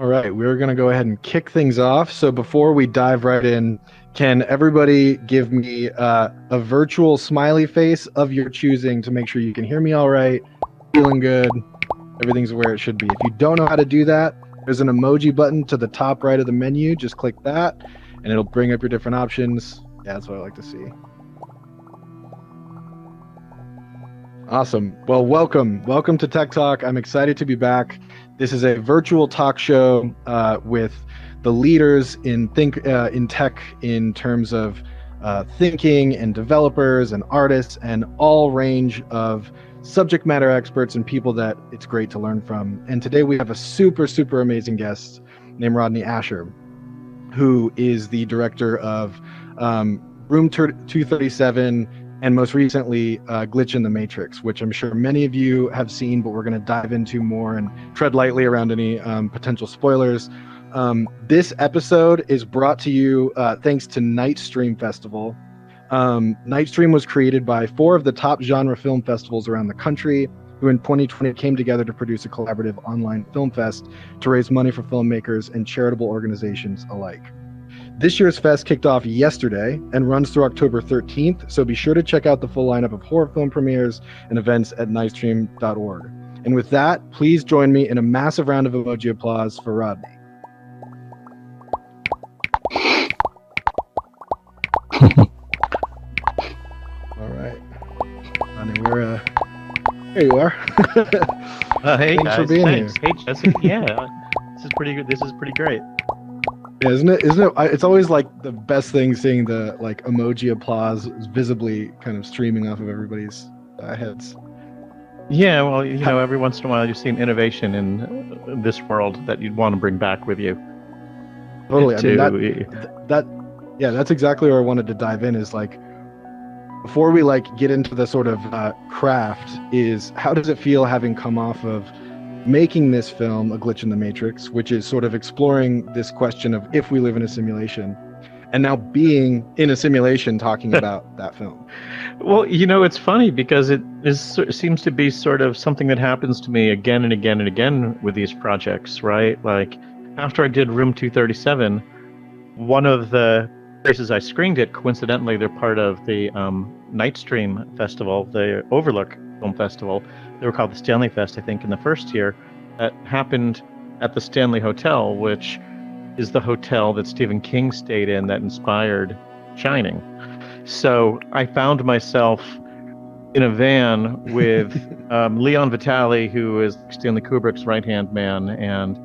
All right, we're going to go ahead and kick things off. So before we dive right in, can everybody give me a virtual smiley face of your choosing to make sure you can hear me all right, feeling good, everything's where it should be. If you don't know how to do that, there's an emoji button to the top right of the menu. Just click that, and it'll bring up your different options. Yeah, that's what I like to see. Awesome. Well, welcome to Tech Talk. I'm excited to be back. This is a virtual talk show with the leaders in tech in terms of thinking and developers and artists and all range of subject matter experts and people that it's great to learn from. And today we have a super amazing guest named Rodney Ascher, who is the director of Room 237 and most recently Glitch in the Matrix, which I'm sure many of you have seen, but we're going to dive into more and tread lightly around any potential spoilers. This episode is brought to you thanks to NIGHTSTREAM Festival. NIGHTSTREAM was created by 4 of the top genre film festivals around the country, who in 2020 came together to produce a collaborative online film fest to raise money for filmmakers and charitable organizations alike. This year's fest kicked off yesterday and runs through October 13th, so be sure to check out the full lineup of horror film premieres and events at nightstream.org. And with that, please join me in a massive round of emoji applause for Rodney. All right. Rodney, we're here you are. Hey Thanks guys, for being thanks. here. Hey Jesse, yeah, this is pretty good. This is pretty great. Yeah, isn't it? It's always like the best thing seeing the like emoji applause visibly kind of streaming off of everybody's heads. Yeah, well, you know, every once in a while you see an innovation in this world that you'd want to bring back with you. Totally. I mean, that's exactly where I wanted to dive in. Is like before we like get into the sort of craft, is how does it feel having come off of making this film, A Glitch in the Matrix, which is sort of exploring this question of if we live in a simulation, and now being in a simulation talking about that film? Well, you know, it's funny because it seems to be sort of something that happens to me again and again and again with these projects, right? Like after I did Room 237, one of the places I screened it, coincidentally, they're part of the NIGHTSTREAM Festival, the Overlook Film Festival. They were called the Stanley Fest, I think, in the first year. That happened at the Stanley Hotel, which is the hotel that Stephen King stayed in that inspired Shining. So I found myself in a van with Leon Vitali, who is Stanley Kubrick's right-hand man and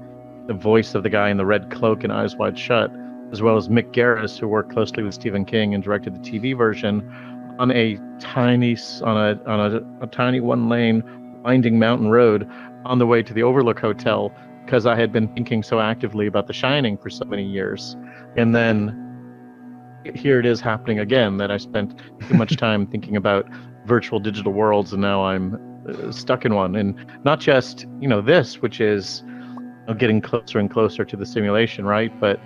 the voice of the guy in the red cloak and Eyes Wide Shut, as well as Mick Garris, who worked closely with Stephen King and directed the TV version, on a tiny one-lane winding mountain road on the way to the Overlook Hotel, because I had been thinking so actively about The Shining for so many years. And then here it is happening again, that I spent too much time thinking about virtual digital worlds, and now I'm stuck in one. And not just, you know, this, which is getting closer and closer to the simulation, right? But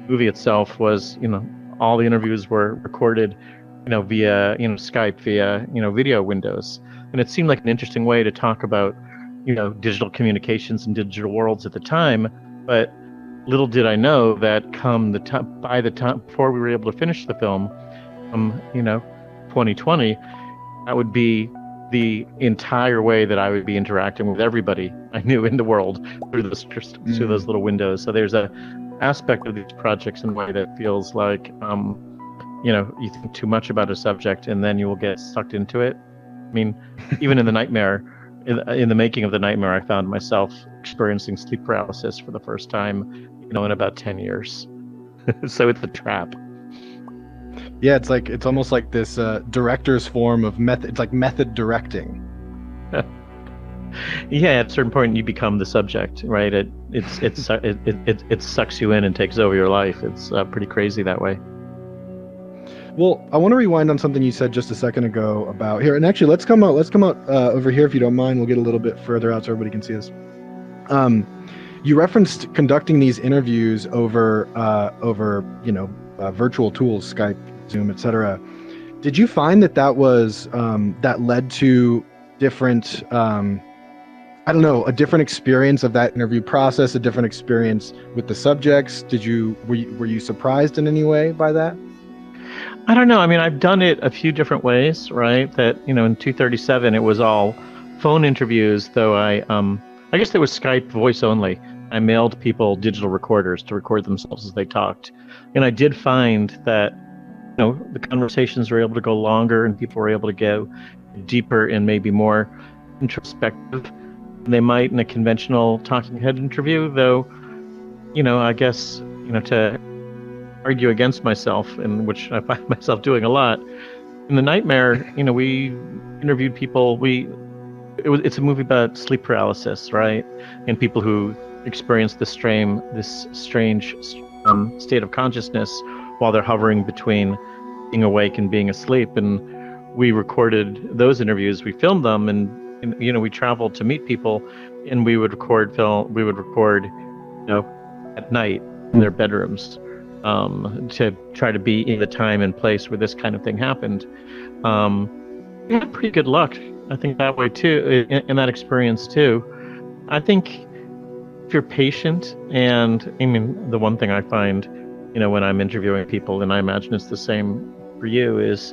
the movie itself was, you know, all the interviews were recorded, you know, via, you know, Skype, via, you know, video windows. And it seemed like an interesting way to talk about, you know, digital communications and digital worlds at the time. But little did I know that by the time before we were able to finish the film, you know, 2020, that would be the entire way that I would be interacting with everybody I knew in the world through those little windows. So there's a aspect of these projects in a way that feels like, you know, you think too much about a subject and then you will get sucked into it. I mean, even in the nightmare, in the making of the nightmare, I found myself experiencing sleep paralysis for the first time, you know, in about 10 years. So it's a trap. Yeah, it's almost like this director's form of method. It's like method directing. Yeah, at a certain point you become the subject, right? It sucks you in and takes over your life. It's pretty crazy that way. Well, I want to rewind on something you said just a second ago about here, and actually, let's come out over here if you don't mind. We'll get a little bit further out so everybody can see us. You referenced conducting these interviews over you know, virtual tools, Skype, Zoom, etc. Did you find that was that led to different I don't know, a different experience of that interview process, a different experience with the subjects? Were you surprised in any way by that? I don't know. I mean, I've done it a few different ways, right? That, in 237, it was all phone interviews, though I guess there was Skype voice only. I mailed people digital recorders to record themselves as they talked. And I did find that, the conversations were able to go longer and people were able to go deeper and maybe more introspective than they might in a conventional talking head interview, though, I guess, to argue against myself, and which I find myself doing a lot. In The Nightmare, we interviewed people. It's a movie about sleep paralysis, right? And people who experience this strange state of consciousness while they're hovering between being awake and being asleep. And we recorded those interviews. We filmed them, and we traveled to meet people, and we would record at night in their bedrooms. To try to be in the time and place where this kind of thing happened. We had pretty good luck, I think, that way too, in that experience too. I think if you're patient, and I mean, the one thing I find, when I'm interviewing people, and I imagine it's the same for you, is,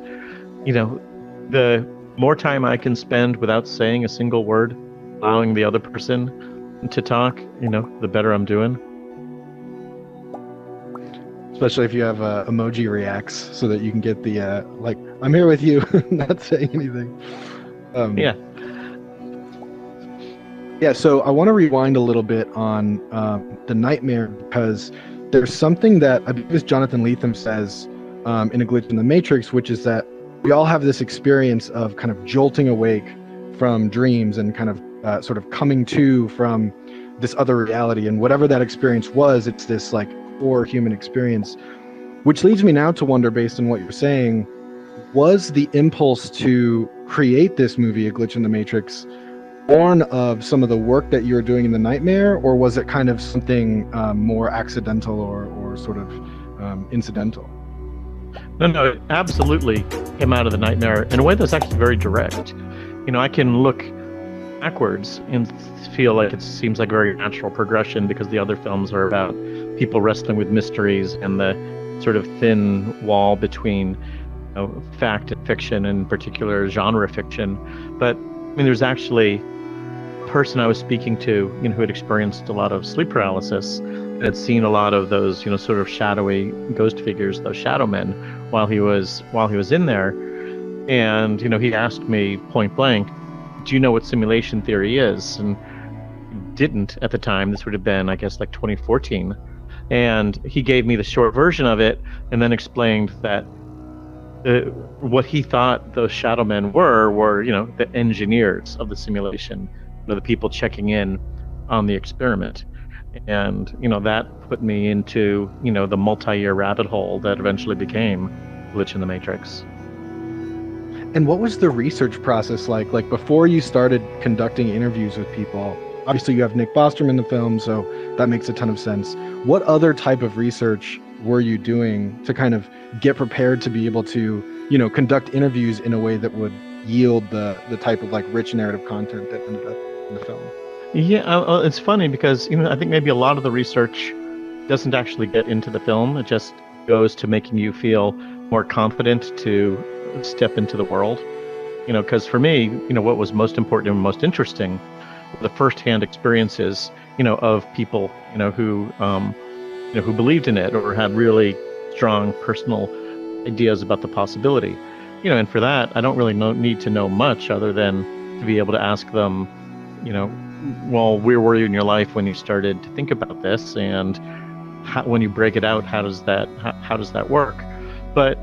the more time I can spend without saying a single word, allowing the other person to talk, the better I'm doing. Especially if you have emoji reacts, so that you can get the I'm here with you, not saying anything. Yeah. So I want to rewind a little bit on The Nightmare, because there's something that I believe Jonathan Lethem says in A Glitch in the Matrix, which is that we all have this experience of kind of jolting awake from dreams and kind of sort of coming to from this other reality, and whatever that experience was, it's this or human experience, which leads me now to wonder, based on what you're saying, was the impulse to create this movie, A Glitch in the Matrix, born of some of the work that you were doing in The Nightmare, or was it kind of something more accidental or sort of incidental? No, it absolutely came out of The Nightmare in a way that's actually very direct. I can look backwards and feel like it seems like a very natural progression, because the other films are about people wrestling with mysteries and the sort of thin wall between fact and fiction, and in particular genre fiction. But there's actually a person I was speaking to, who had experienced a lot of sleep paralysis and had seen a lot of those, sort of shadowy ghost figures, those shadow men, while he was in there. And he asked me point blank, do you know what simulation theory is? And didn't at the time. This would have been, I guess, 2014. And he gave me the short version of it, and then explained that what he thought those shadow men were the engineers of the simulation, the people checking in on the experiment. And that put me into the multi-year rabbit hole that eventually became Glitch in the Matrix. And what was the research process like before you started conducting interviews with people? Obviously you have Nick Bostrom in the film, so that makes a ton of sense. What other type of research were you doing to kind of get prepared to be able to, conduct interviews in a way that would yield the type of rich narrative content that ended up in the film? Yeah, it's funny because, I think maybe a lot of the research doesn't actually get into the film. It just goes to making you feel more confident to step into the world. Because for me, what was most important and most interesting were the firsthand experiences, of people, who believed in it or had really strong personal ideas about the possibility. And for that, I don't really need to know much other than to be able to ask them, well, where were you in your life when you started to think about this, and when you break it out, how does that work? But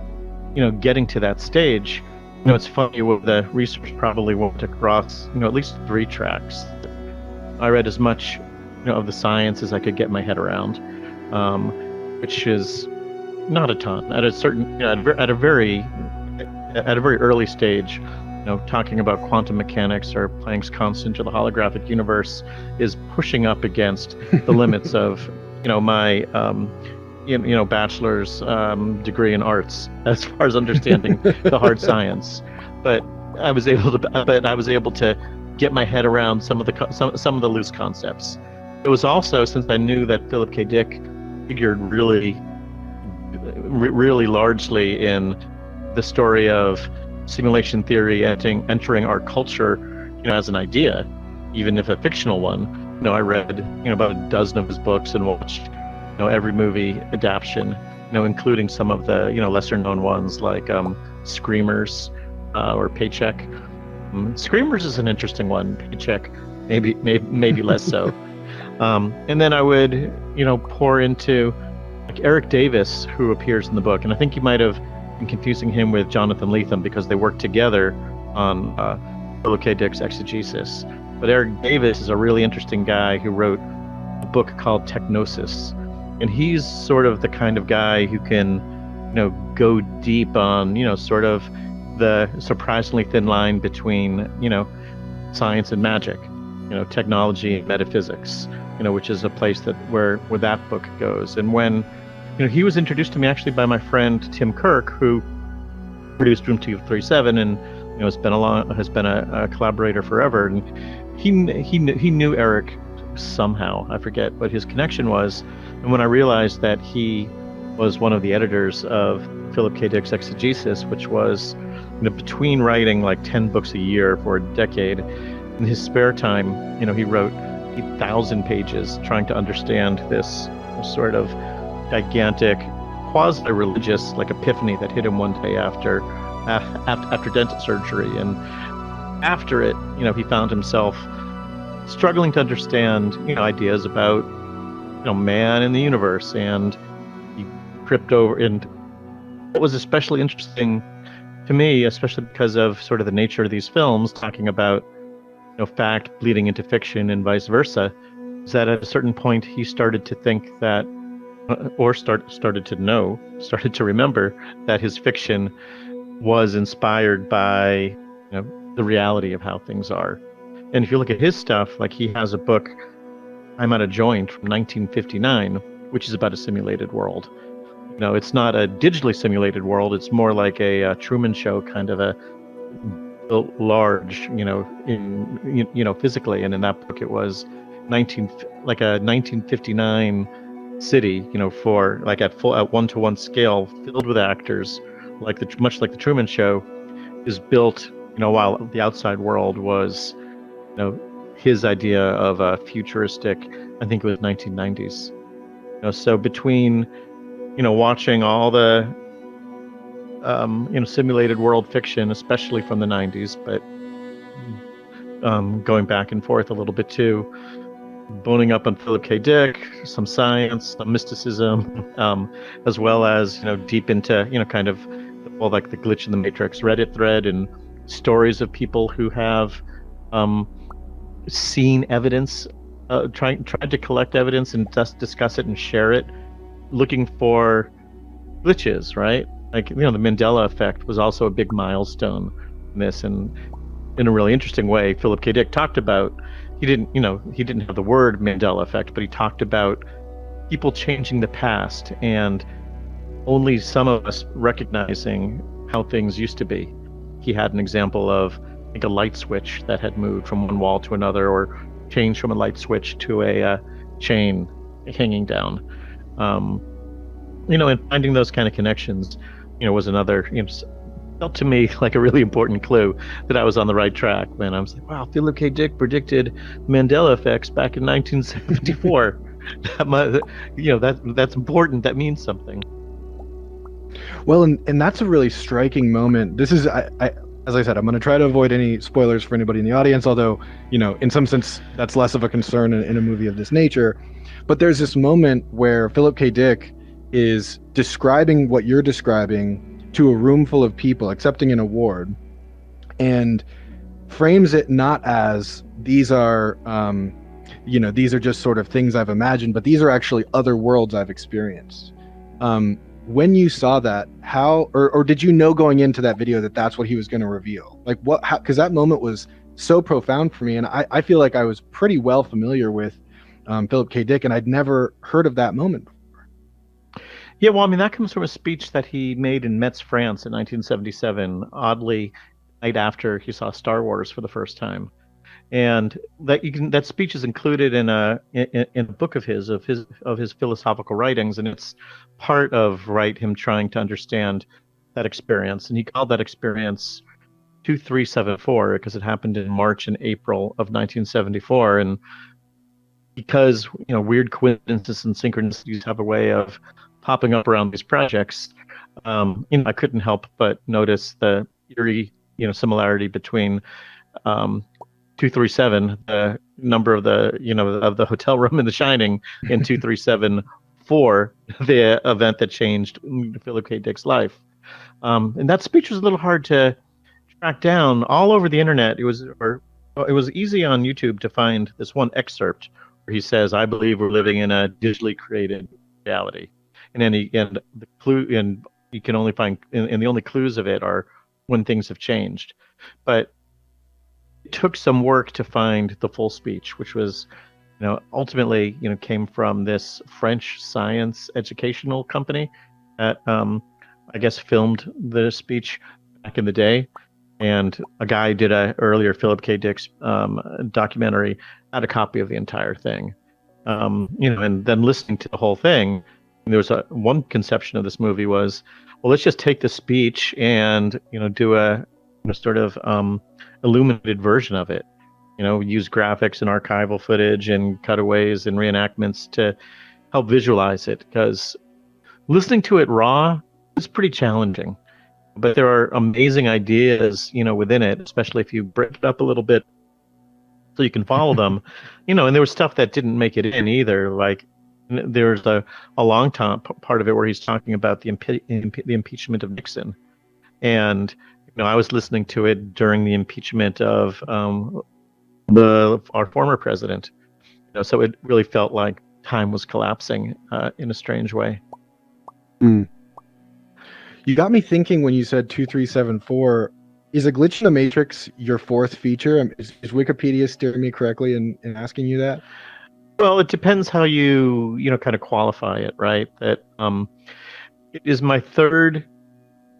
getting to that stage, it's funny. The research probably went across at least 3 tracks. I read as much of the science as I could get my head around, which is not a ton. At a certain at a very early stage, talking about quantum mechanics or Planck's constant or the holographic universe is pushing up against the limits of my bachelor's degree in arts as far as understanding the hard science. But I was able to get my head around some of the loose concepts. It was also, since I knew that Philip K. Dick figured really largely in the story of simulation theory entering our culture, as an idea, even if a fictional one. I read, about a dozen of his books and watched, every movie adaptation, including some of the, lesser known ones like Screamers or Paycheck. Screamers is an interesting one. Paycheck, maybe less so. And then I would, pour into like Eric Davis, who appears in the book, and I think you might have been confusing him with Jonathan Lethem because they worked together on Philip K. Dick's exegesis. But Eric Davis is a really interesting guy who wrote a book called Technosis, and he's sort of the kind of guy who can, go deep on, sort of the surprisingly thin line between, science and magic, technology and metaphysics, which is a place where that book goes. And when, he was introduced to me actually by my friend Tim Kirk, who produced Room 237 and has been a collaborator forever. And he knew Eric somehow. I forget what his connection was. And when I realized that he was one of the editors of Philip K. Dick's exegesis, which was between writing like 10 books a year for a decade, in his spare time, he wrote 8,000 pages trying to understand this sort of gigantic quasi-religious like epiphany that hit him one day after dental surgery. And after it, he found himself struggling to understand, ideas about, man and the universe. And he tripped over. And what was especially interesting to me, especially because of sort of the nature of these films, talking about, fact bleeding into fiction and vice versa, is that at a certain point he started to think that, or started to remember that his fiction was inspired by, the reality of how things are. And if you look at his stuff, like he has a book, I'm At a Joint, from 1959, which is about a simulated world. It's not a digitally simulated world. It's more like a Truman Show kind of a large, physically. And in that book, it was a 1959 city, for like at 1-to-1 scale, filled with actors, much like the Truman Show, is built, while the outside world was, his idea of a futuristic, I think it was 1990s. So between, watching all the, simulated world fiction, especially from the 90s, but going back and forth a little bit too, boning up on Philip K. Dick, some science, some mysticism, as well as, deep into, kind of, well, like the glitch in the Matrix Reddit thread and stories of people who have seen evidence, tried to collect evidence and discuss it and share it, looking for glitches, right? Like, the Mandela effect was also a big milestone in this, and in a really interesting way, Philip K. Dick talked about, he didn't have the word Mandela effect, but he talked about people changing the past and only some of us recognizing how things used to be. He had an example of, I think, a light switch that had moved from one wall to another, or changed from a light switch to a chain hanging down. And finding those kind of connections, was another, felt to me like a really important clue that I was on the right track when I was like, wow, Philip K. Dick predicted Mandela effects back in 1974. That's important. That means something. Well, and that's a really striking moment. This is, I as I said, I'm going to try to avoid any spoilers for anybody in the audience, although, in some sense, that's less of a concern in a movie of this nature. But there's this moment where Philip K. Dick is describing what you're describing to a room full of people accepting an award, and frames it not as these are, these are just sort of things I've imagined, but these are actually other worlds I've experienced. When you saw that, how, or did you know going into that video that that's what he was going to reveal? Like what, because that moment was so profound for me. And I feel like I was pretty well familiar with Philip K. Dick, and I'd never heard of that moment before. Yeah, well, I mean, that comes from a speech that he made in Metz, France in 1977, oddly, night after he saw Star Wars for the first time. and that speech is included in a book of his philosophical writings, and it's part of him trying to understand that experience, and he called that experience 2374 because it happened in March and April of 1974, and because weird coincidences and synchronicities have a way of popping up around these projects, I couldn't help but notice the eerie similarity between 237, the number of the hotel room in The Shining, and 2374, the event that changed Philip K. Dick's life. And that speech was a little hard to track down all over the internet. It was easy on YouTube to find this one excerpt where he says, "I believe we're living in a digitally created reality," and the clue, and you can only find, and the only clues of it are when things have changed. But it took some work to find the full speech, which was, ultimately, came from this French science educational company that I guess filmed the speech back in the day. And a guy did a earlier Philip K. Dick's documentary, had a copy of the entire thing. And then listening to the whole thing, there was one conception of this movie was, well, let's just take the speech and do a sort of illuminated version of it. Use graphics and archival footage and cutaways and reenactments to help visualize it, because listening to it raw is pretty challenging. But there are amazing ideas, within it, especially if you break it up a little bit so you can follow them. And there was stuff that didn't make it in either. Like there's a long time part of it where he's talking about the impeachment of Nixon. And, I was listening to it during the impeachment of our former president. So it really felt like time was collapsing in a strange way. Mm. You got me thinking when you said 2374. Is A Glitch in the Matrix your fourth feature? Is Wikipedia steering me correctly in asking you that? Well, it depends how you kind of qualify it, right? That it is my third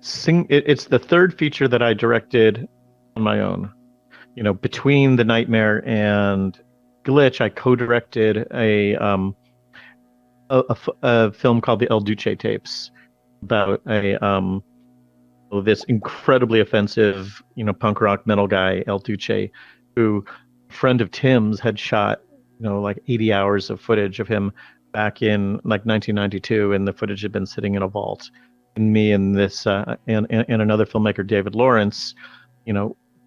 it's the third feature that I directed on my own. Between The Nightmare and Glitch, I co-directed a film called the El Duce tapes, about this incredibly offensive, punk rock metal guy, El Duce, who a friend of Tim's had shot, like 80 hours of footage of him back in like 1992, and the footage had been sitting in a vault. And me and this and another filmmaker, David Lawrence,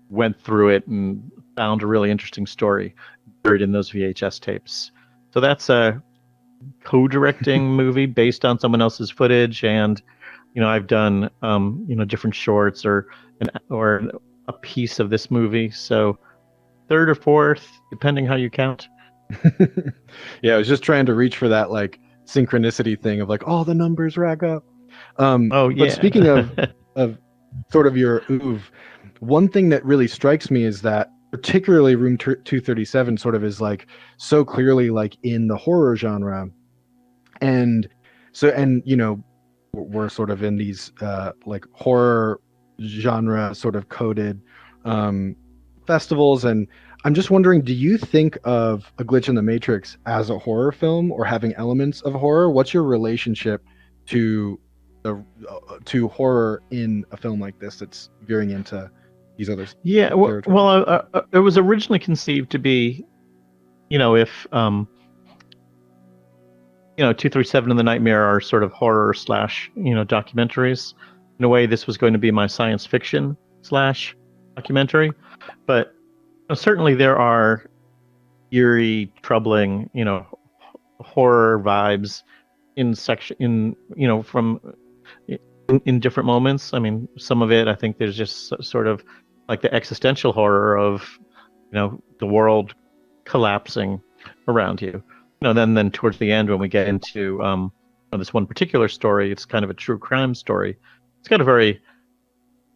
went through it and found a really interesting story buried in those VHS tapes. So that's a co-directing movie based on someone else's footage, and I've done different shorts or a piece of this movie. So third or fourth, depending how you count. Yeah, I was just trying to reach for that like synchronicity thing of like all the numbers rack up. But speaking of sort of your oeuvre, one thing that really strikes me is that particularly Room 237 sort of is like so clearly like in the horror genre, and we're sort of in these like horror genre sort of coded festivals, and I'm just wondering, do you think of A Glitch in the Matrix as a horror film or having elements of horror? What's your relationship to horror in a film like this that's veering into these other territories? Well, it was originally conceived to be, if 237 and The Nightmare are sort of horror / documentaries. In a way, this was going to be my science fiction / documentary, but certainly there are eerie, troubling, horror vibes in different moments. I mean, some of it, I think there's just sort of like the existential horror of, the world collapsing around you. Then towards the end, when we get into this one particular story, it's kind of a true crime story. It's got a very,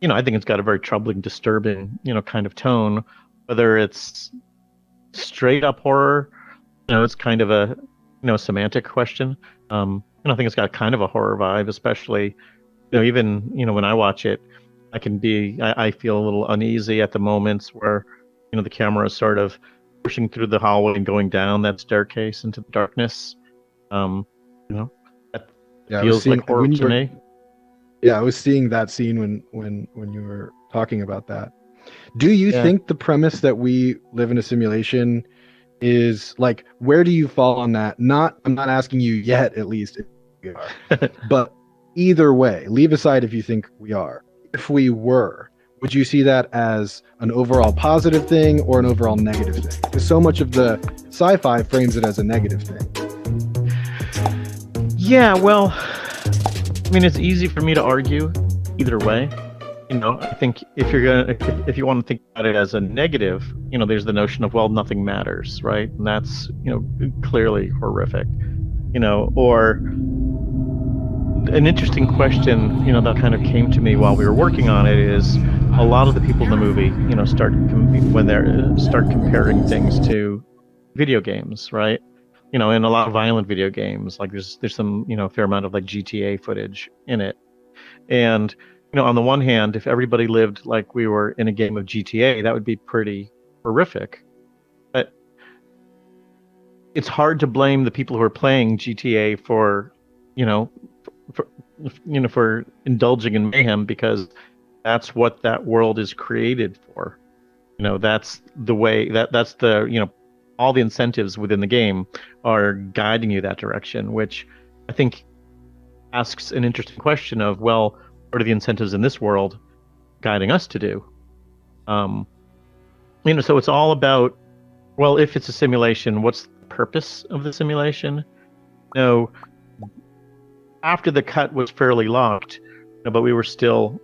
I think it's got a very troubling, disturbing, kind of tone. Whether it's straight up horror, it's kind of a, semantic question. I think it's got kind of a horror vibe, especially, even, when I watch it, I feel a little uneasy at the moments where, the camera is sort of pushing through the hallway and going down that staircase into the darkness. That feels like horror to me. Yeah, I was seeing that scene when you were talking about that. Do you think the premise that we live in a simulation is like, where do you fall on that? I'm not asking you yet, at least, but either way, leave aside if you think we are. If we were, would you see that as an overall positive thing or an overall negative thing? Because so much of the sci-fi frames it as a negative thing. Yeah, well, I mean, it's easy for me to argue either way. I think if you want to think about it as a negative, there's the notion of, well, nothing matters, right? And that's, clearly horrific, or an interesting question, that kind of came to me while we were working on it is a lot of the people in the movie, start comparing things to video games, right? And a lot of violent video games, like there's some, fair amount of like GTA footage in it. And on the one hand, if everybody lived like we were in a game of GTA, that would be pretty horrific. But it's hard to blame the people who are playing GTA for indulging in mayhem, because that's what that world is created for. That's the way that's the all the incentives within the game are guiding you that direction, which I think asks an interesting question of, well, what are the incentives in this world guiding us to do? So it's all about, well, if it's a simulation, what's the purpose of the simulation? After the cut was fairly locked, but we were still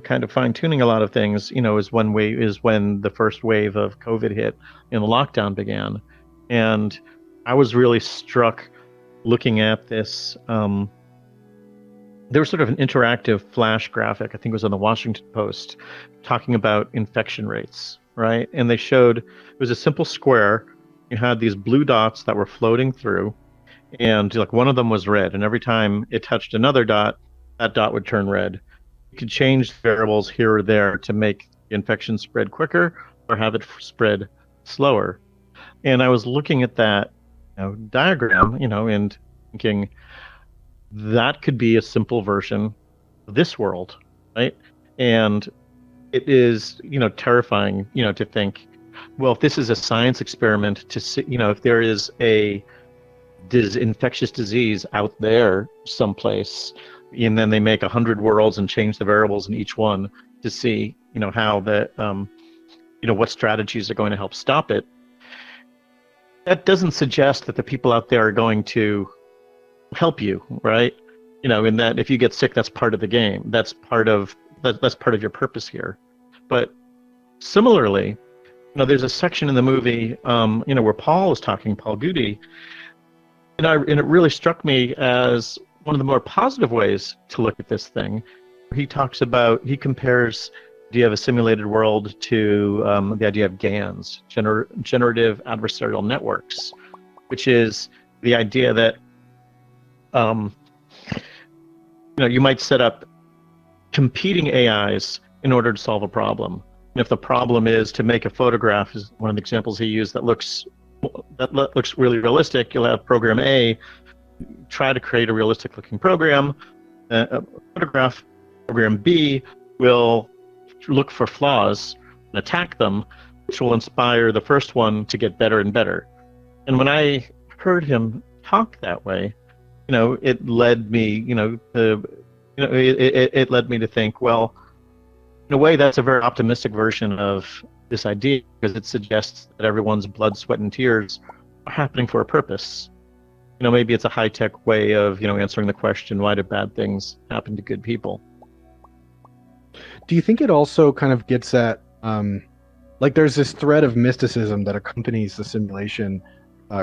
kind of fine-tuning a lot of things, is when the first wave of COVID hit and the lockdown began. And I was really struck looking at this. There was sort of an interactive flash graphic, I think it was on the Washington Post, talking about infection rates, right? And they showed, it was a simple square. You had these blue dots that were floating through, and like one of them was red, and every time it touched another dot, that dot would turn red. You could change variables here or there to make the infection spread quicker or have it spread slower. And I was looking at that diagram, and thinking that could be a simple version of this world, right? And it is, terrifying, to think, well, if this is a science experiment to see, if there is a infectious disease out there someplace, and then they make 100 worlds and change the variables in each one to see, how what strategies are going to help stop it. That doesn't suggest that the people out there are going to help you, right? In that if you get sick, that's part of the game. That's part of your purpose here. But similarly, there's a section in the movie, where Paul Goody, and it really struck me as one of the more positive ways to look at this thing. He compares the idea of a simulated world to the idea of GANs, generative adversarial networks, which is the idea that you might set up competing AIs in order to solve a problem. And if the problem is to make a photograph, is one of the examples he used, that looks really realistic, you'll have program A try to create a realistic looking program, a photograph. Program B will look for flaws and attack them, which will inspire the first one to get better and better. And when I heard him talk that way, it led me, it led me to think, well, in a way, that's a very optimistic version of this idea, because it suggests that everyone's blood, sweat, and tears are happening for a purpose. Maybe it's a high-tech way of, answering the question, why do bad things happen to good people? Do you think it also kind of gets at, like there's this thread of mysticism that accompanies the simulation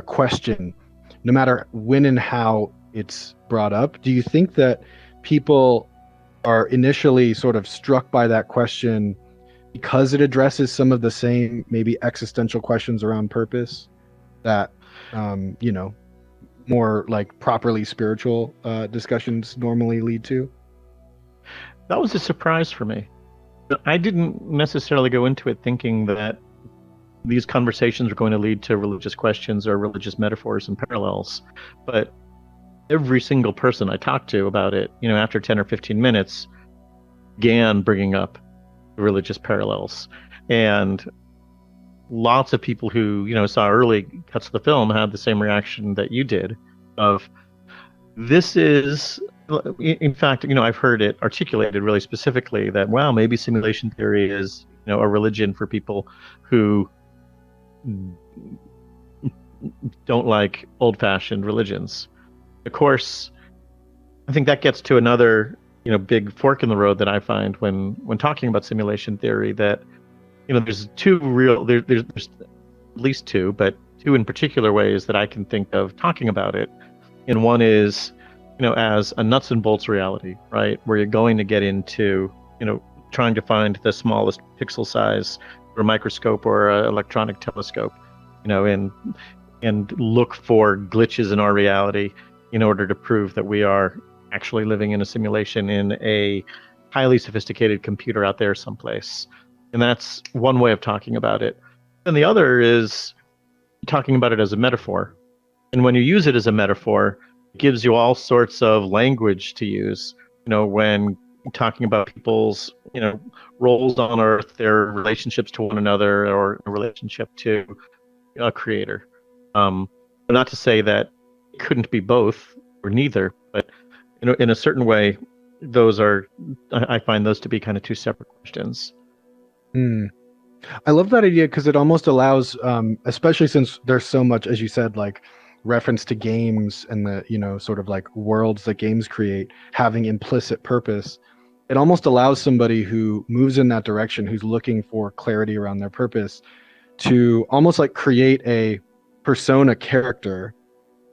question, no matter when and how it's brought up? Do you think that people are initially sort of struck by that question because it addresses some of the same maybe existential questions around purpose that, more like properly spiritual discussions normally lead to? That was a surprise for me. I didn't necessarily go into it thinking that these conversations are going to lead to religious questions or religious metaphors and parallels. But every single person I talked to about it, after 10 or 15 minutes, began bringing up religious parallels. And lots of people who, saw early cuts of the film had the same reaction that you did of, this is, in fact, I've heard it articulated really specifically that, wow, maybe simulation theory is, a religion for people who don't like old-fashioned religions. Of course, I think that gets to another, big fork in the road that I find when talking about simulation theory, that, there's there's at least two, but two in particular ways that I can think of talking about it. And one is, as a nuts and bolts reality, right? Where you're going to get into, trying to find the smallest pixel size or a microscope or an electronic telescope, and look for glitches in our reality in order to prove that we are actually living in a simulation in a highly sophisticated computer out there someplace. And that's one way of talking about it. And the other is talking about it as a metaphor. And when you use it as a metaphor, it gives you all sorts of language to use, when talking about people's, roles on Earth, their relationships to one another, or a relationship to a creator. Not to say that it couldn't be both or neither, but in a certain way, I find those to be kind of two separate questions. I love that idea because it almost allows, especially since there's so much, as you said, like reference to games and the, sort of like worlds that games create having implicit purpose. It almost allows somebody who moves in that direction, who's looking for clarity around their purpose, to almost like create a persona character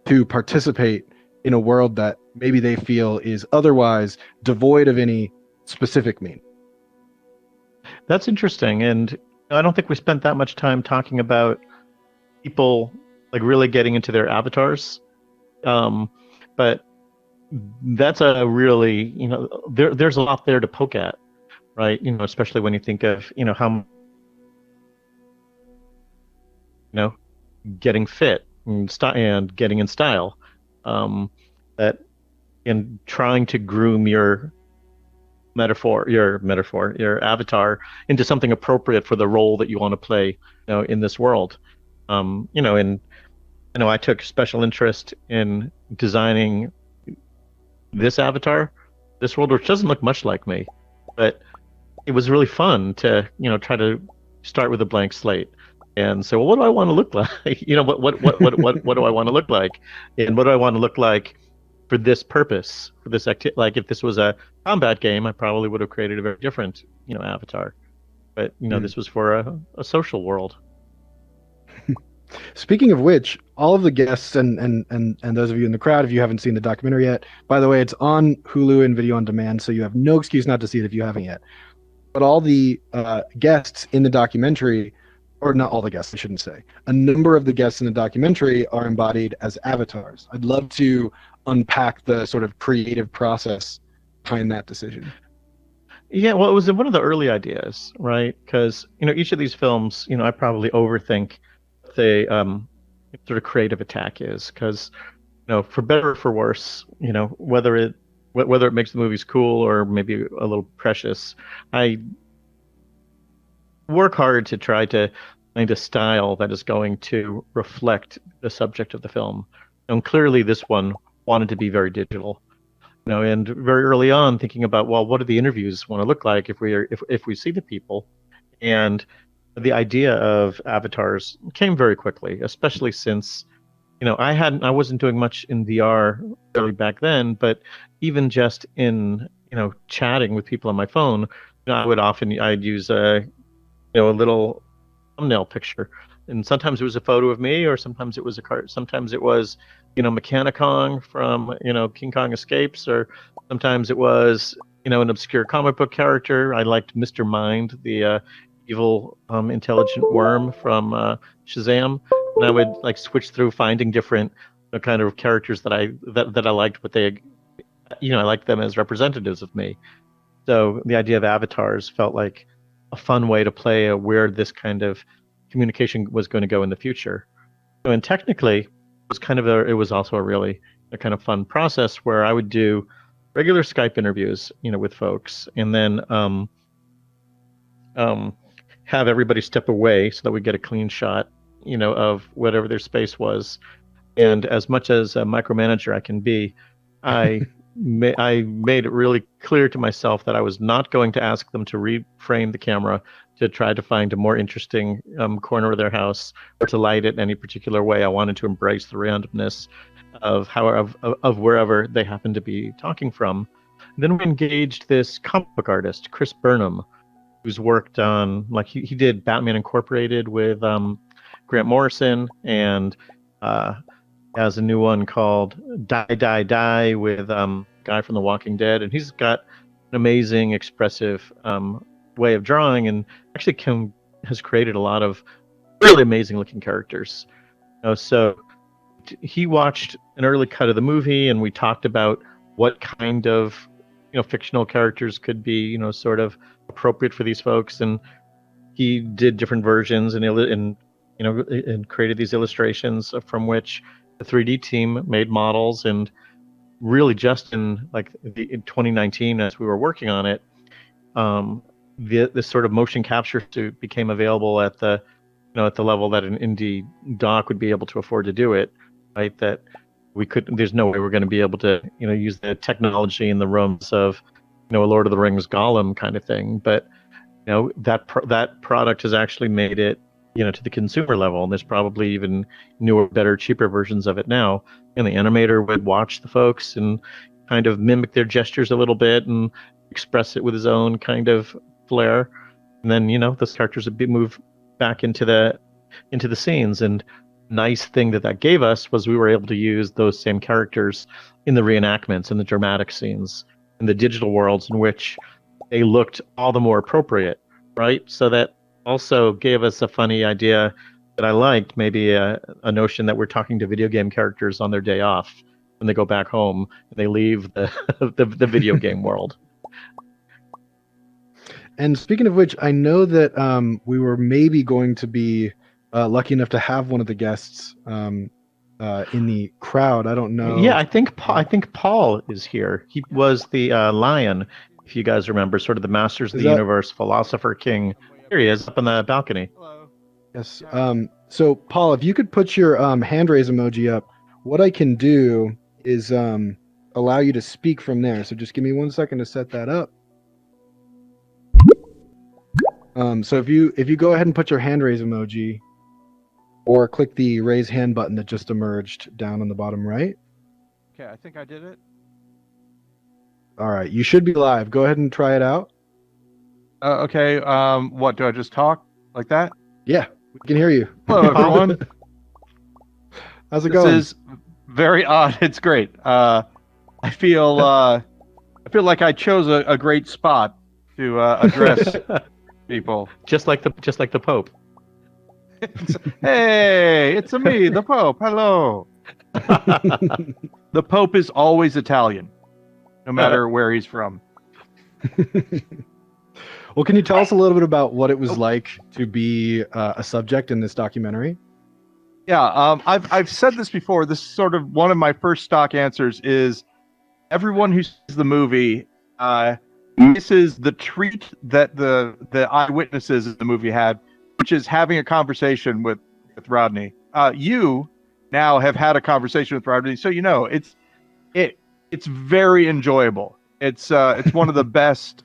to participate in a world that maybe they feel is otherwise devoid of any specific meaning. That's interesting. And I don't think we spent that much time talking about people like really getting into their avatars. But that's a really, there's a lot there to poke at, right? Especially when you think of, how, getting fit and getting in style, that in trying to groom your avatar into something appropriate for the role that you want to play, in this world. And I took special interest in designing this avatar, this world, which doesn't look much like me, but it was really fun to, try to start with a blank slate and say, well, what do I want to look like? What do I want to look like? And what do I want to look like for this purpose, for this activity? Like if this was a combat game, I probably would have created a very different, avatar. But, this was for a social world. Speaking of which, all of the guests and those of you in the crowd, if you haven't seen the documentary yet, by the way, it's on Hulu and video on demand, so you have no excuse not to see it if you haven't yet. But all the guests in the documentary, or not all the guests, I shouldn't say, a number of the guests in the documentary are embodied as avatars. I'd love to unpack the sort of creative process behind that decision. Yeah, well, it was one of the early ideas, right? Because, each of these films, I probably overthink the sort of creative attack is, because for better or for worse, whether it makes the movies cool or maybe a little precious, I work hard to try to find a style that is going to reflect the subject of the film. And clearly this one wanted to be very digital, and very early on thinking about, well, what do the interviews want to look like if we see the people? And the idea of avatars came very quickly, especially since, I wasn't doing much in VR really back then, but even just in, chatting with people on my phone, I'd use a little thumbnail picture. And sometimes it was a photo of me, or sometimes it was a card. Sometimes it was, Mechanicong from, King Kong Escapes, or sometimes it was, an obscure comic book character. I liked Mr. Mind, the evil intelligent worm from Shazam, and I would switch through finding different kind of characters that I liked, but they, I liked them as representatives of me. So the idea of avatars felt like a fun way to play where this kind of communication was going to go in the future. And technically, it was also a kind of fun process where I would do regular Skype interviews, with folks, and then have everybody step away so that we get a clean shot, of whatever their space was. And as much as a micromanager I can be, I made it really clear to myself that I was not going to ask them to reframe the camera to try to find a more interesting corner of their house or to light it any particular way. I wanted to embrace the randomness of wherever they happened to be talking from. And then we engaged this comic book artist, Chris Burnham, who's worked on, like, he did Batman Incorporated with Grant Morrison, and has a new one called Die, Die, Die with guy from The Walking Dead. And he's got an amazing, expressive way of drawing, and actually has created a lot of really amazing looking characters. So he watched an early cut of the movie, and we talked about what kind of fictional characters could be sort of appropriate for these folks, and he did different versions and created these illustrations from which the 3D team made models. And really just in 2019, as we were working on it, this sort of motion capture suit became available at the level that an indie doc would be able to afford to do it, right? That we could, there's no way we're going to be able to use the technology in the realms of a Lord of the Rings Gollum kind of thing, but that product has actually made it to the consumer level, and there's probably even newer, better, cheaper versions of it now. And the animator would watch the folks and kind of mimic their gestures a little bit and express it with his own kind of flair, and then those characters would be moved back into the scenes. And nice thing that gave us was we were able to use those same characters in the reenactments and the dramatic scenes in the digital worlds, in which they looked all the more appropriate, right? So that also gave us a funny idea that I liked, maybe a notion that we're talking to video game characters on their day off when they go back home and they leave the video game world. And speaking of which, I know that we were maybe going to be lucky enough to have one of the guests in the crowd. I don't know. Yeah, I think Paul is here. He was the lion, if you guys remember, sort of the Masters of the Universe philosopher king. Here he is, up on the balcony. Hello. Yes. So, Paul, if you could put your hand raise emoji up, what I can do is allow you to speak from there. So just give me 1 second to set that up. So if you go ahead and put your hand raise emoji, or click the raise hand button that just emerged down on the bottom right. Okay, I think I did it. All right, you should be live. Go ahead and try it out. Okay, what, do I just talk like that? Yeah, we can hear you. Hello, everyone. How's it going? This is very odd. It's great. I feel like I chose a great spot to address people. Just like the Pope. Hey, it's me, the Pope. Hello. The Pope is always Italian, no matter where he's from. Well, can you tell us a little bit about what it was like to be a subject in this documentary? Yeah, I've said this before. This is sort of one of my first stock answers is everyone who sees the movie misses the treat that the eyewitnesses in the movie had, which is having a conversation with Rodney. You now have had a conversation with Rodney, so it's very enjoyable. It's one of the best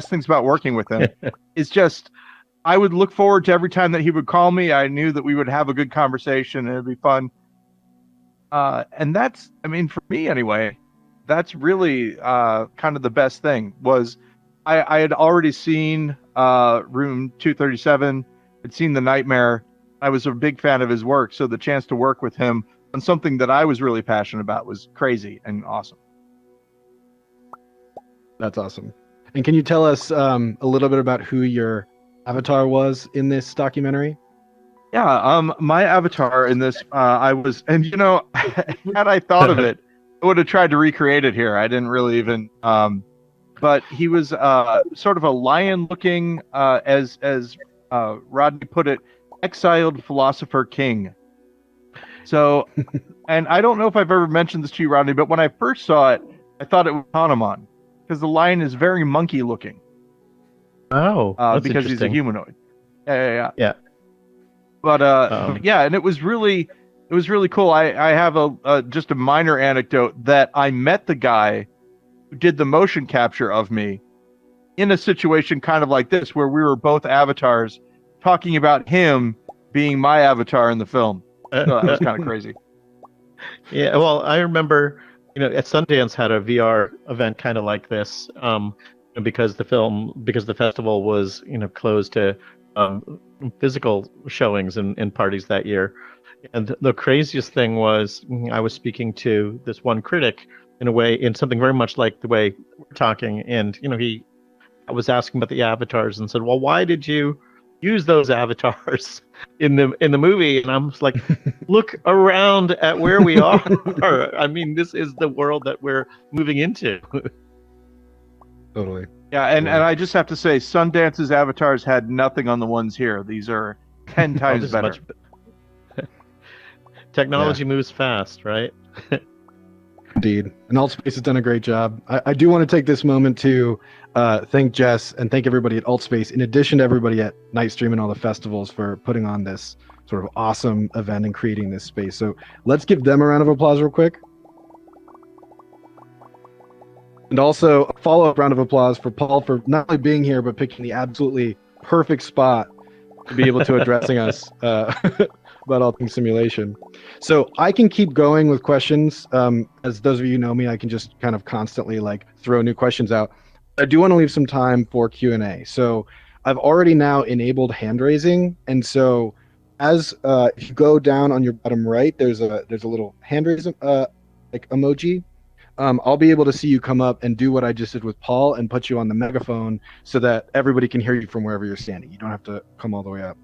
things about working with him. It's just, I would look forward to every time that he would call me. I knew that we would have a good conversation and it'd be fun. And that's, I mean, for me anyway, that's really kind of the best thing. Was I had already seen Room 237, had seen The Nightmare. I was a big fan of his work, so the chance to work with him on something that I was really passionate about was crazy and awesome. That's awesome. And can you tell us a little bit about who your avatar was in this documentary? Yeah, my avatar in this, I was, and had I thought of it, I would have tried to recreate it here. I didn't really even, but he was sort of a lion-looking, as Rodney put it, exiled philosopher king. So, and I don't know if I've ever mentioned this to you, Rodney, but when I first saw it, I thought it was Hanuman because the lion is very monkey looking. Oh, that's because he's a interesting. humanoid. Yeah. Yeah. But yeah, and it was really cool. I have just a minor anecdote that I met the guy who did the motion capture of me in a situation kind of like this, where we were both avatars talking about him being my avatar in the film. So that was kind of crazy. Yeah, well, I remember, at Sundance had a VR event kind of like this, because the festival was, closed to physical showings and parties that year. And the craziest thing was I was speaking to this one critic in something very much like the way we're talking, and I was asking about the avatars and said, well, why did you use those avatars in the movie? And I'm just like, look around at where we are. I mean, this is the world that we're moving into. Totally. Yeah, and I just have to say, Sundance's avatars had nothing on the ones here. These are 10 times better. Technology moves fast, right? Indeed. And Altspace has done a great job. I do want to take this moment to thank Jess and thank everybody at Altspace, in addition to everybody at NIGHTSTREAM and all the festivals, for putting on this sort of awesome event and creating this space. So let's give them a round of applause real quick. And also a follow-up round of applause for Paul for not only being here, but picking the absolutely perfect spot to be able to addressing us about all things simulation. So I can keep going with questions. As those of you who know me, I can just kind of constantly throw new questions out. I do want to leave some time for Q&A. So I've already now enabled hand raising. And so as if you go down on your bottom right, there's a little hand raise emoji. I'll be able to see you come up and do what I just did with Paul and put you on the megaphone so that everybody can hear you from wherever you're standing. You don't have to come all the way up.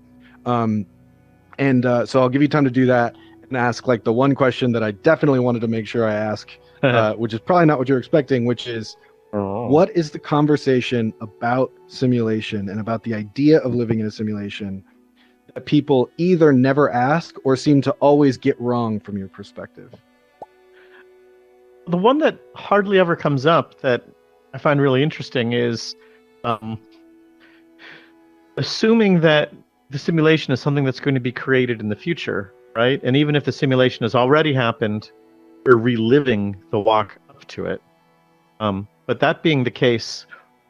So I'll give you time to do that and ask the one question that I definitely wanted to make sure I ask, which is probably not what you're expecting, which is, what is the conversation about simulation and about the idea of living in a simulation that people either never ask or seem to always get wrong from your perspective? The one that hardly ever comes up that I find really interesting is assuming that the simulation is something that's going to be created in the future, right? And even if the simulation has already happened, we're reliving the walk up to it. But that being the case,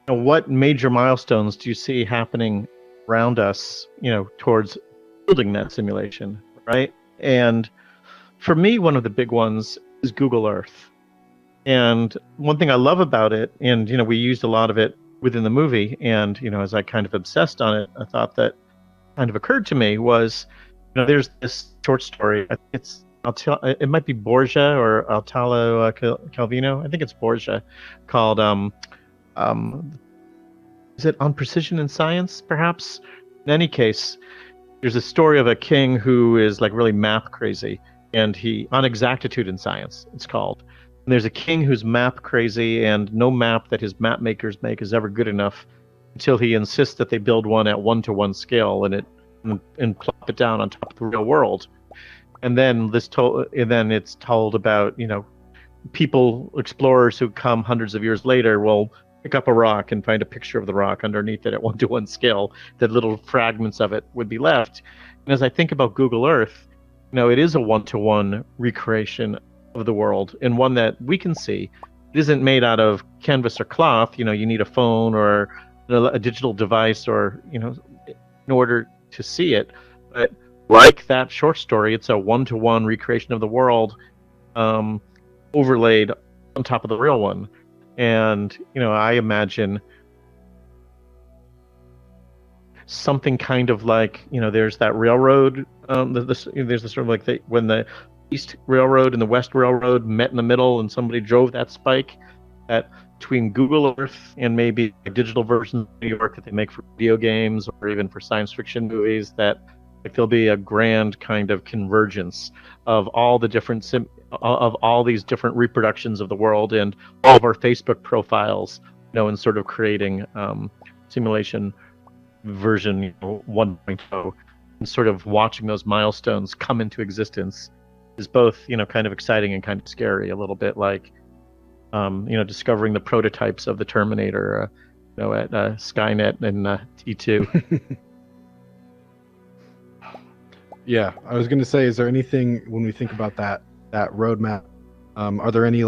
what major milestones do you see happening around us, towards building that simulation, right? And for me, one of the big ones is Google Earth. And one thing I love about it, and we used a lot of it within the movie, and as I kind of obsessed on it, I thought that kind of occurred to me was, there's this short story. I think it might be Borgia or Italo Calvino. I think it's Borgia, called is it On Precision in Science, perhaps? In any case, there's a story of a king who is really math crazy, and on exactitude in science, it's called. And there's a king who's map crazy, and no map that his map makers make is ever good enough until he insists that they build one at 1-to-1 scale and plop it down on top of the real world. And then it's told about, explorers who come hundreds of years later will pick up a rock and find a picture of the rock underneath it at 1-to-1 scale, that little fragments of it would be left. And as I think about Google Earth, it is a 1-to-1 recreation of the world, and one that we can see. It isn't made out of canvas or cloth. You need a phone or a digital device or in order to see it. But like that short story, it's a 1-to-1 recreation of the world, overlaid on top of the real one. And I imagine something kind of there's that railroad. There's the sort of when the East Railroad and the West Railroad met in the middle, and somebody drove that spike between Google Earth and maybe digital versions of New York that they make for video games or even for science fiction movies, that there'll be a grand kind of convergence of all the different of all these different reproductions of the world and all of our Facebook profiles, and sort of creating simulation version 1.0. and sort of watching those milestones come into existence is both, kind of exciting and kind of scary, a little bit like, discovering the prototypes of the Terminator, at Skynet and T2. Yeah, I was going to say, is there anything when we think about that roadmap? Are there any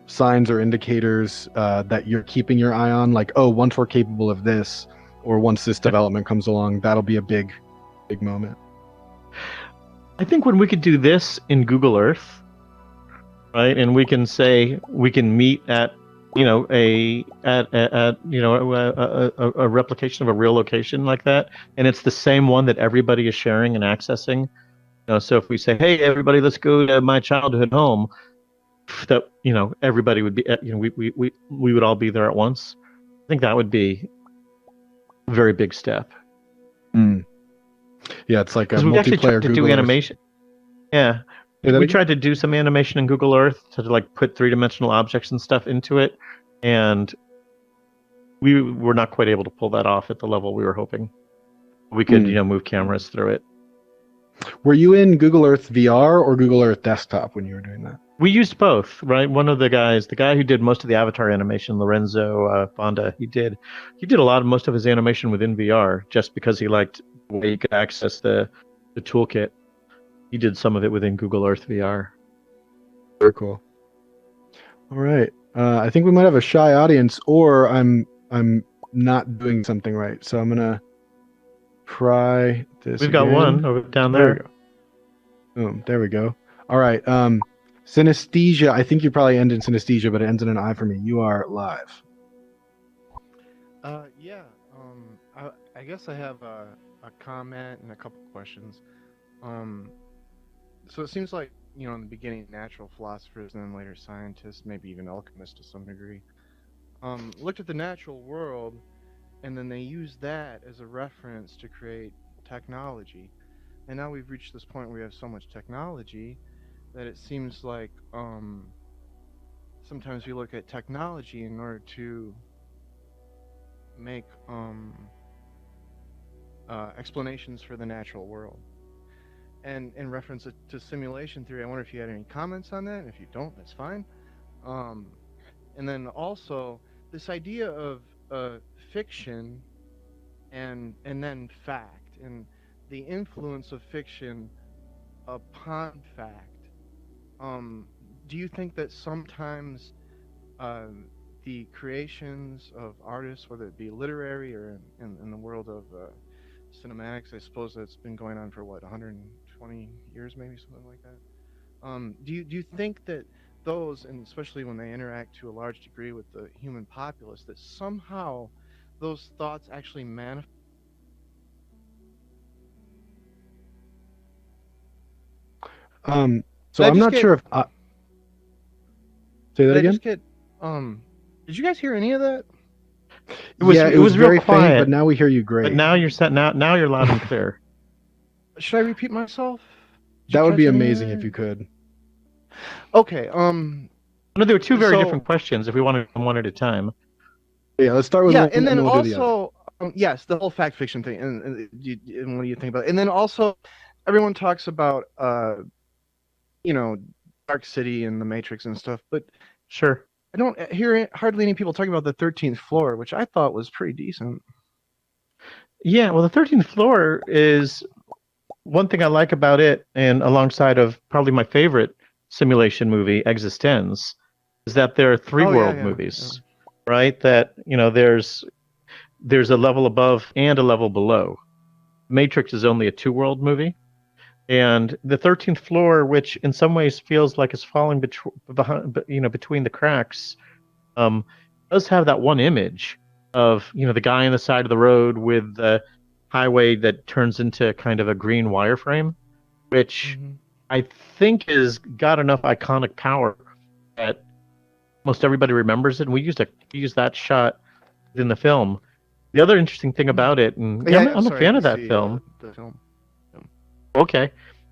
signs or indicators that you're keeping your eye on? Like, oh, once we're capable of this, or once this development comes along, that'll be a big moment. I think when we could do this in Google Earth, right, and we can say we can meet at a replication of a real location like that, and it's the same one that everybody is sharing and accessing. So if we say, hey, everybody, let's go to my childhood home, that everybody would be, we would all be there at once. I think that would be a very big step. Yeah, it's like a multiplayer. We actually tried to Google do Earth. animation. Yeah, we tried to do some animation in Google Earth to put three-dimensional objects and stuff into it, and we were not quite able to pull that off at the level we were hoping. We could, move cameras through it. Were you in Google Earth VR or Google Earth Desktop when you were doing that? We used both, right? One of the guy who did most of the avatar animation, Lorenzo Fonda, he did most of his animation within VR just because he liked the way he could access the toolkit. He did some of it within Google Earth VR. Very cool. All right. I think we might have a shy audience, or I'm not doing something right. So I'm gonna try this. We've got one over down there. Boom. There we go. All right. Synesthesia. I think you probably end in synesthesia, but it ends in an I for me. You are live. Yeah. I guess I have a comment and a couple questions. So it seems like, in the beginning, natural philosophers and then later scientists, maybe even alchemists to some degree, looked at the natural world, and then they used that as a reference to create technology. And now we've reached this point where we have so much technology that it seems like sometimes we look at technology in order to make explanations for the natural world. And in reference to simulation theory, I wonder if you had any comments on that. If you don't, that's fine. And then also this idea of fiction and then fact, and the influence of fiction upon fact. Do you think that sometimes the creations of artists, whether it be literary or in the world of cinematics, I suppose that's been going on for 120 years, maybe something like that. Do you think that those, and especially when they interact to a large degree with the human populace, that somehow those thoughts actually manifest? So I'm not sure if say that again. Did you guys hear any of that? It was real very quiet, faint, but now we hear you great. But now you're set. Now you're loud and clear. Should I repeat myself? That would be amazing if you could. Okay. No, there were two very different questions. If we wanted them one at a time. Yeah, let's start with one, and then we'll also yes, the whole fact fiction thing, and what do you think about it? And then also, everyone talks about Dark City and the Matrix and stuff, but sure, I don't hear hardly any people talking about the 13th floor, which I thought was pretty decent. Yeah, well, the 13th floor is one thing I like about it, and alongside of probably my favorite simulation movie, Existenz, is that there are three world movies, right? That there's a level above and a level below. Matrix is only a two-world movie, and the 13th floor, which in some ways feels like it's falling between the cracks, does have that one image of the guy on the side of the road with the highway that turns into kind of a green wireframe, which I think has got enough iconic power that most everybody remembers it. And we used that shot in the film. The other interesting thing about it, and I'm a fan of that film. The film. Okay.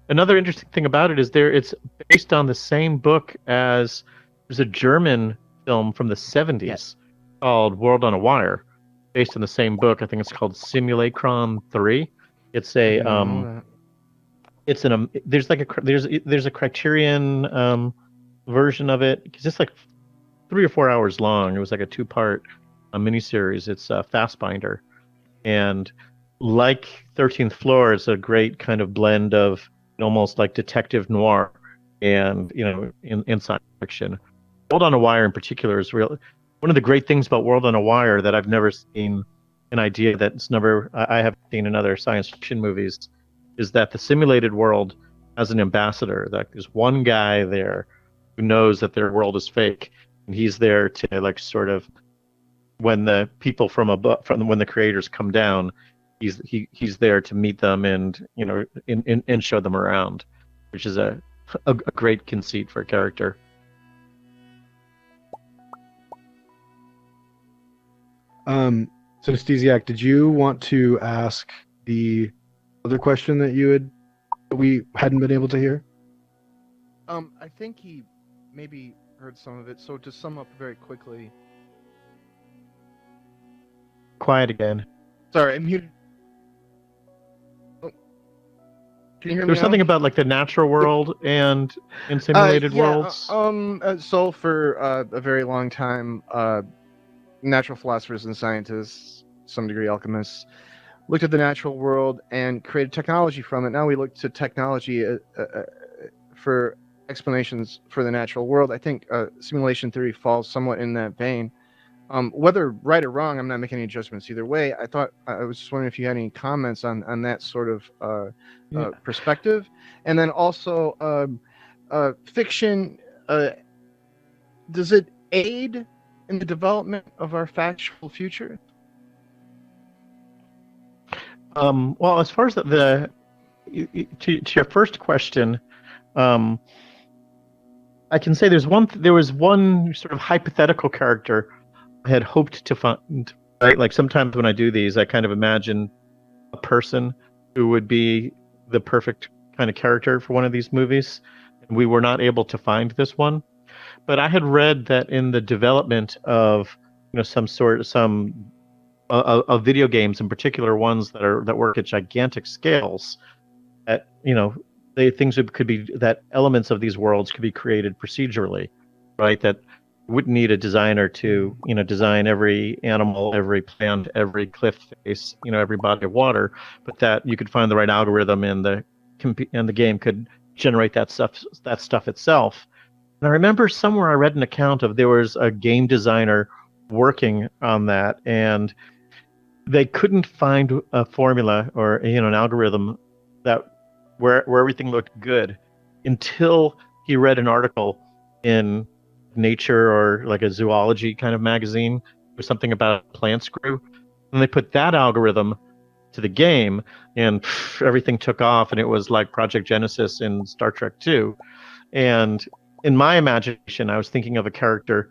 Another interesting thing about it is it's based on the same book as there's a German film from the 70s called World on a Wire, based on the same book. I think it's called Simulacron 3. It's I a did not know that. it's an there's a Criterion version of it. It's just like 3 or 4 hours long. It was like a two-part miniseries. It's Fastbinder, and like 13th Floor, it's a great kind of blend of almost like detective noir and in science fiction. World on a Wire in particular is real. One of the great things about World on a Wire that I've never seen an idea that's never I haven't seen in other science fiction movies is that the simulated world has an ambassador. That there's one guy there who knows that their world is fake, and he's there to like sort of when the people from above, when the creators come down, he's there to meet them and and show them around, which is a great conceit for a character. So Stesiak, did you want to ask the other question that we hadn't been able to hear? I think he maybe heard some of it. So to sum up very quickly. Quiet again. Sorry, I muted. Oh. Can you hear me? There was now? something about like the natural world and in simulated worlds. So for a very long time, natural philosophers and scientists, some degree alchemists, looked at the natural world and created technology from it. Now we look to technology for explanations for the natural world. I think simulation theory falls somewhat in that vein. Whether right or wrong, I'm not making any judgments either way. I was just wondering if you had any comments on that sort of perspective, and then also fiction. Does it aid in the development of our factual future? Well, as far as to your first question, I can say there was one sort of hypothetical character I had hoped to find. Right, like sometimes when I do these, I kind of imagine a person who would be the perfect kind of character for one of these movies, and we were not able to find this one. But I had read that in the development of of video games, in particular ones that work at gigantic scales, that that elements of these worlds could be created procedurally, right? That wouldn't need a designer to design every animal, every plant, every cliff face, every body of water, but that you could find the right algorithm and the game could generate that stuff itself. And I remember somewhere I read an account of there was a game designer working on that, and they couldn't find a formula or an algorithm where everything looked good until he read an article in Nature or like a zoology kind of magazine or something about plants grew, and they put that algorithm to the game, and everything took off, and it was like Project Genesis in Star Trek 2. And in my imagination, I was thinking of a character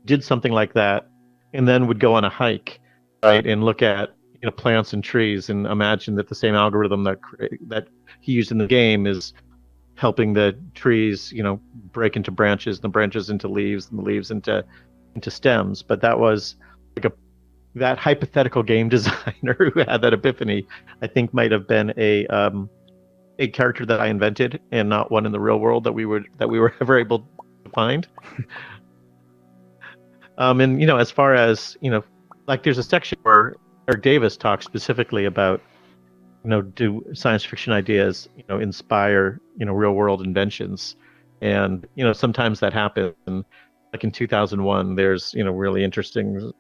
did something like that, and then would go on a hike, right, and look at plants and trees, and imagine that the same algorithm that he used in the game is helping the trees, break into branches, and the branches into leaves, and the leaves into stems. But that was like that hypothetical game designer who had that epiphany, I think might have been a character that I invented, and not one in the real world that we were ever able to find. And as far as like there's a section where Eric Davis talks specifically about do science fiction ideas inspire real world inventions, and sometimes that happens. And like in 2001, there's really interesting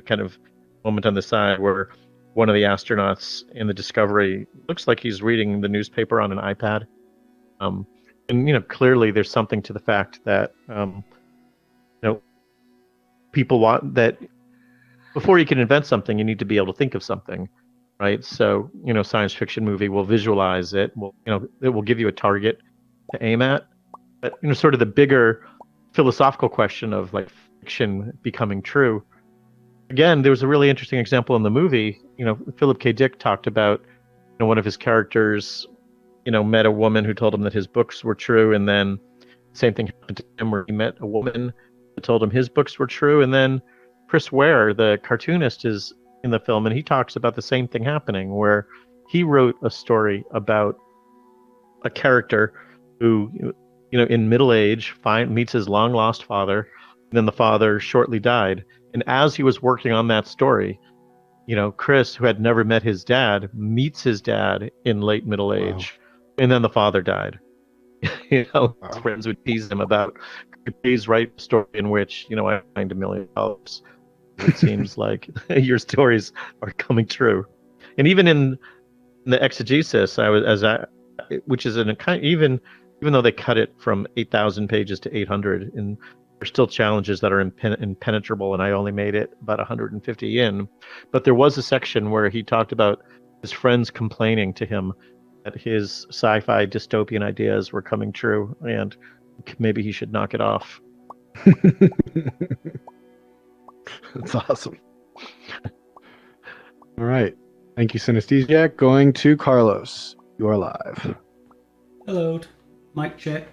kind of moment on the side where one of the astronauts in the Discovery looks like he's reading the newspaper on an iPad, and clearly there's something to the fact that people want that. Before you can invent something, you need to be able to think of something, right? So, science fiction movie will visualize it. It will give you a target to aim at. But, sort of the bigger philosophical question of like fiction becoming true. Again, there was a really interesting example in the movie. Philip K. Dick talked about, one of his characters, met a woman who told him that his books were true, and then the same thing happened to him where he met a woman that told him his books were true, and then Chris Ware, the cartoonist, is in the film, and he talks about the same thing happening, where he wrote a story about a character who, in middle age, meets his long lost father, and then the father shortly died. And as he was working on that story, Chris, who had never met his dad, meets his dad in late middle age, and then the father died. His friends would tease him about, could you please write a story in which, I find $1 million. It seems like your stories are coming true. And even in the exegesis, which is even though they cut it from 8,000 pages to 800, and there's still challenges that are impenetrable, and I only made it about 150 in. But there was a section where he talked about his friends complaining to him that his sci-fi dystopian ideas were coming true, and maybe he should knock it off. That's awesome. All right. Thank you, Synesthesiac. Going to Carlos. You are live. Hello. Mic check.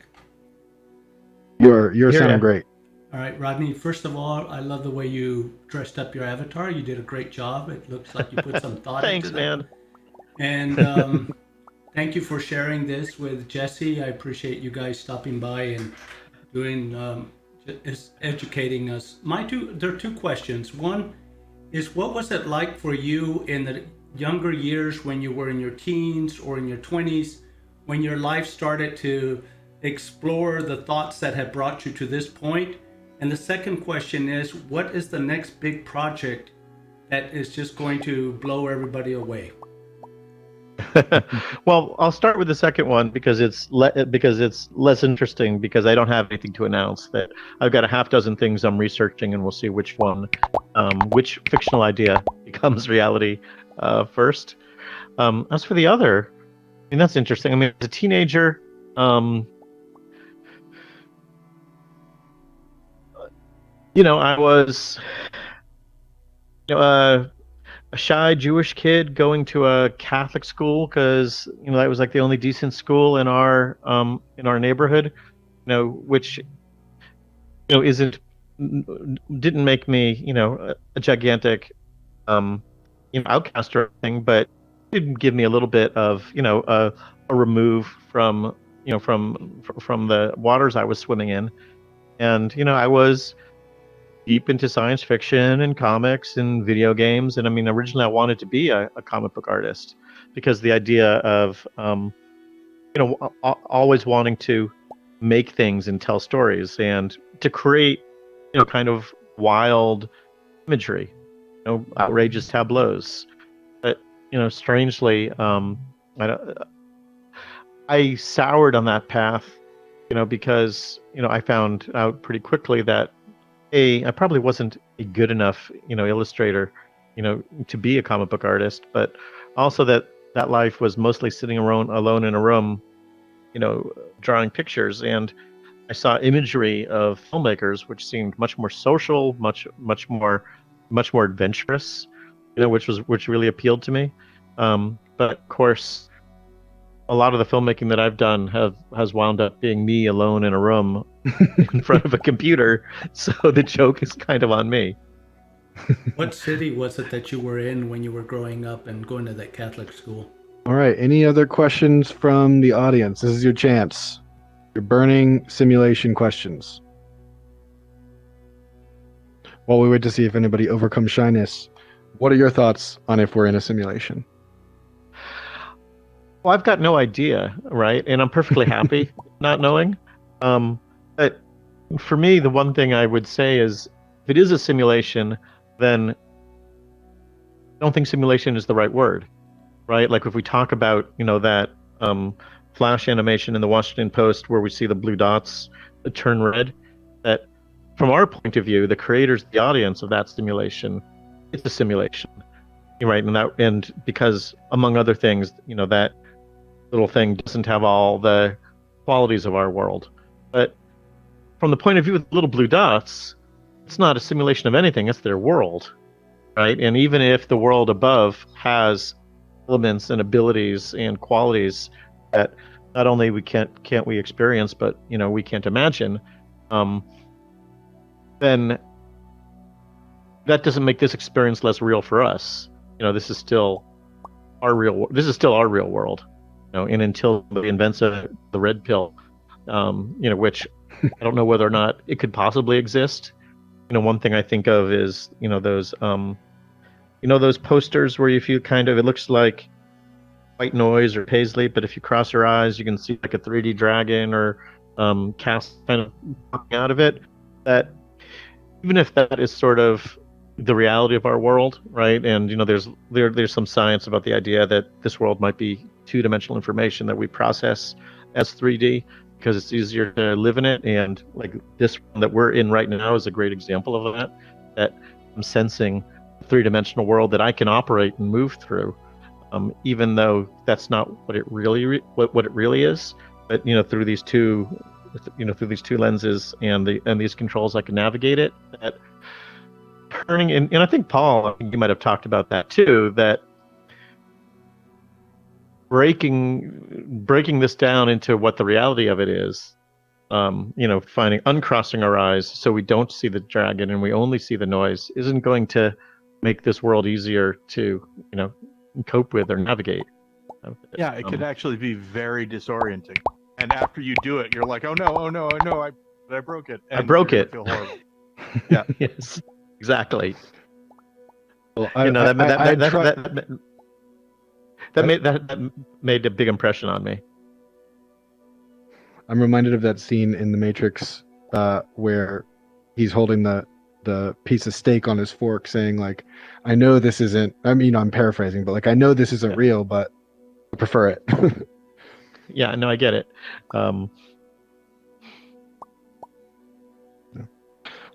You're sounding great. All right, Rodney, first of all, I love the way you dressed up your avatar. You did a great job. It looks like you put some thought Thanks, into that. man. And thank you for sharing this with Jesse. I appreciate you guys stopping by and doing educating us. There are two questions. One is, what was it like for you in the younger years when you were in your teens or in your 20s, when your life started to explore the thoughts that had brought you to this point? And the second question is, what is the next big project that is just going to blow everybody away? Well, I'll start with the second one because it's less interesting, because I don't have anything to announce. That I've got a half dozen things I'm researching, and we'll see which which fictional idea becomes reality first. As for the other, that's interesting. I mean, as a teenager, I was, a shy Jewish kid going to a Catholic school because that was like the only decent school in our neighborhood, which didn't make me a gigantic outcast or anything, but did give me a little bit of a remove from from the waters I was swimming in. And I was deep into science fiction and comics and video games. And I mean, originally I wanted to be a comic book artist, because the idea of, always wanting to make things and tell stories and to create, kind of wild imagery, outrageous tableaus. But, strangely, I soured on that path, because, I found out pretty quickly that I probably wasn't a good enough, illustrator, to be a comic book artist, but also that life was mostly sitting alone in a room, drawing pictures. And I saw imagery of filmmakers, which seemed much more social, much more adventurous, which really appealed to me. But of course, a lot of the filmmaking that I've done has wound up being me alone in a room in front of a computer. So the joke is kind of on me. What city was it that you were in when you were growing up and going to that Catholic school? All right. Any other questions from the audience? This is your chance. Your burning simulation questions. While we wait to see if anybody overcomes shyness, what are your thoughts on if we're in a simulation? Well, I've got no idea, right? And I'm perfectly happy not knowing. But for me, the one thing I would say is, if it is a simulation, then I don't think simulation is the right word, right? Like if we talk about, that flash animation in the Washington Post where we see the blue dots turn red, that from our point of view, the creators, the audience of that simulation, it's a simulation, right? And because among other things, that little thing doesn't have all the qualities of our world. But from the point of view of the little blue dots, it's not a simulation of anything, it's their world, right? And even if the world above has elements and abilities and qualities that not only we can't we experience, but we can't imagine, then that doesn't make this experience less real for us. This is still our real. This is still our real world, and until the invents of the red pill, which I don't know whether or not it could possibly exist. One thing I think of is those those posters where if you it looks like white noise or paisley, but if you cross your eyes, you can see like a 3D dragon or cast kind of popping out of it. That even if that is sort of the reality of our world, right? And there's some science about the idea that this world might be two-dimensional information that we process as 3D because it's easier to live in it. And like this one that we're in right now is a great example of that. That I'm sensing a three-dimensional world that I can operate and move through, even though that's not what it really what it really is. But through these two lenses and these controls, I can navigate it. That turning and I think Paul, you might have talked about that too, that breaking this down into what the reality of it is, uncrossing our eyes so we don't see the dragon and we only see the noise isn't going to make this world easier to cope with or navigate. Yeah, it could actually be very disorienting, and after you do it, you're like, oh no, I broke it. And I broke it. Feel horrible. Yeah. Yes. Exactly. Well, that made a big impression on me. I'm reminded of that scene in The Matrix where he's holding the piece of steak on his fork, saying like, "I know this isn't." I mean, I'm paraphrasing, but like, I know this isn't real, but I prefer it. Yeah, no, I get it.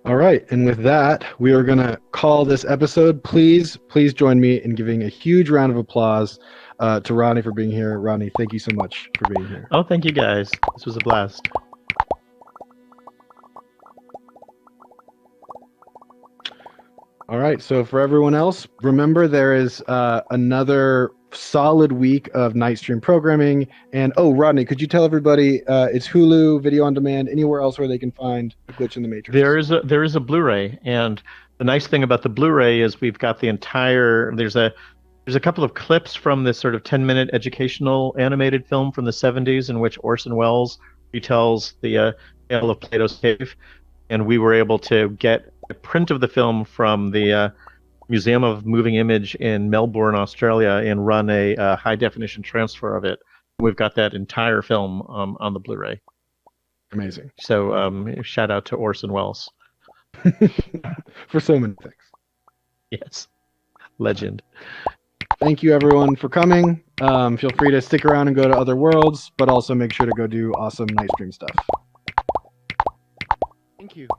All right, and with that, we are going to call this episode. Please join me in giving a huge round of applause to Rodney for being here. Rodney, thank you so much for being here. Oh, thank you guys. This was a blast. All right, so for everyone else, remember there is another solid week of NIGHTSTREAM programming. And Rodney, could you tell everybody it's Hulu, video on demand, anywhere else where they can find A Glitch in the Matrix? There is a Blu-ray, and the nice thing about the Blu-ray is we've got the entire. There's a couple of clips from this sort of 10-minute educational animated film from the 70s in which Orson Welles retells the tale of Plato's Cave, and we were able to get a print of the film from the Museum of Moving Image in Melbourne, Australia, and run a high-definition transfer of it. We've got that entire film on the Blu-ray. Amazing. So shout out to Orson Welles. For so many things. Yes. Legend. Thank you, everyone, for coming. Feel free to stick around and go to other worlds, but also make sure to go do awesome NIGHTSTREAM stuff. Thank you.